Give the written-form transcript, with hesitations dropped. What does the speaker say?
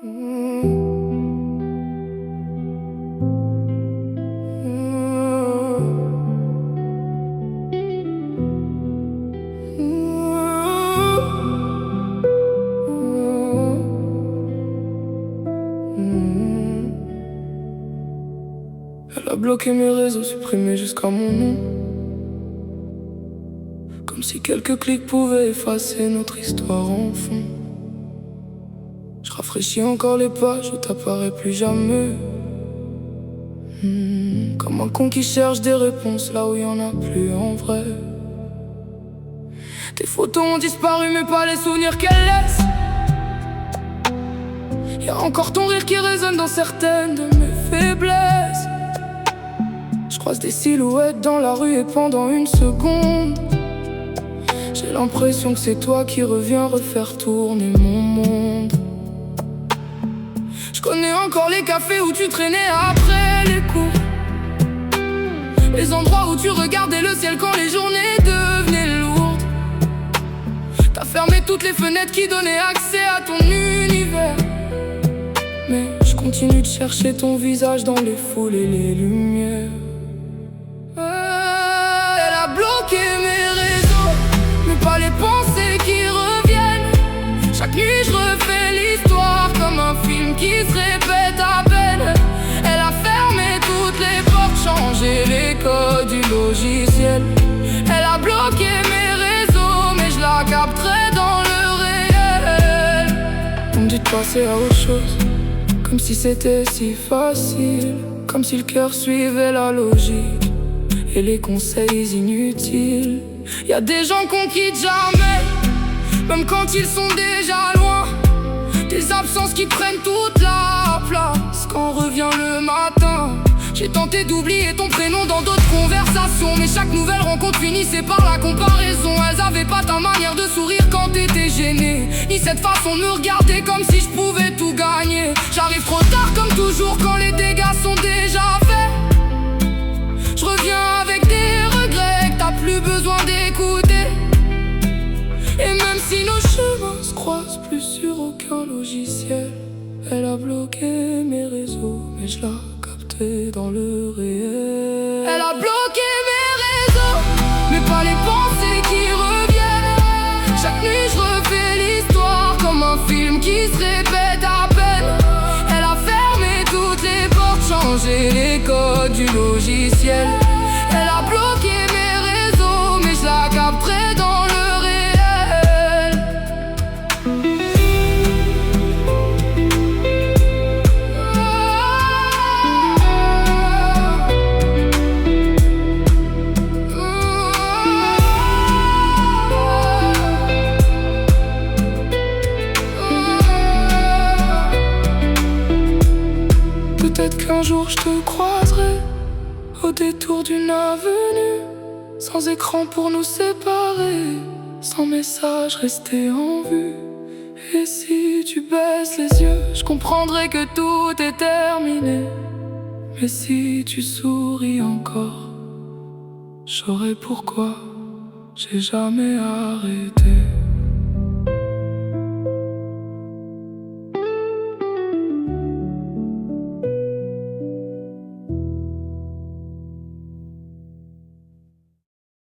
Elle a bloqué mes réseaux, supprimé jusqu'à mon nom. Comme si quelques clics pouvaient effacer notre histoire en fond. Je rafraîchis encore les pages, je t'apparais plus jamais. Comme un con qui cherche des réponses là où y en a plus en vrai. Tes photos ont disparu mais pas les souvenirs qu'elles laissent. Y'a encore ton rire qui résonne dans certaines de mes faiblesses. Je croise des silhouettes dans la rue et pendant une seconde j'ai l'impression que c'est toi qui reviens refaire tourner mon monde. Je connais encore les cafés où tu traînais après les cours, les endroits où tu regardais le ciel quand les journées devenaient lourdes. T'as fermé toutes les fenêtres qui donnaient accès à ton univers, mais je continue de chercher ton visage dans les foules et les lumières. Elle a bloqué mes réseaux, mais pas les pensées qui reviennent. Chaque nuit je refais l'histoire comme un film qui se répète à peine. Elle a fermé toutes les portes, changé les codes du logiciel. Elle a bloqué mes réseaux, mais je la capterai dans le réel. On me dit de passer à autre chose, comme si c'était si facile, comme si le cœur suivait la logique et les conseils inutiles. Y'a des gens qu'on quitte jamais, même quand ils sont déjà loin. Des absences qui prennent toute la place quand on revient le matin. J'ai tenté d'oublier ton prénom dans d'autres conversations, mais chaque nouvelle rencontre finissait par la comparaison. Elles avaient pas ta manière de sourire quand t'étais gêné, ni cette façon de me regarder comme si je pouvais tout gagner. J'arrive trop tard comme toujours quand les dégâts sont déjà faits. Je reviens avec des regrets que t'as plus besoin d'écouter. Et même si nos chemins se croisent plus sur aucun logiciel, elle a bloqué mes réseaux, mais je la capterai dans le réel. Elle a bloqué mes réseaux, mais pas les pensées qui reviennent. Chaque nuit je refais l'histoire comme un film qui se répète à peine. Elle a fermé toutes les portes, changé les codes du logiciel. Elle a bloqué mes réseaux, mais je la capterai dans le réel. Peut-être qu'un jour je te croiserai au détour d'une avenue, sans écran pour nous séparer, sans message resté en vue. Et si tu baisses les yeux, je comprendrai que tout est terminé. Mais si tu souris encore, je saurai pourquoi j'ai jamais arrêté.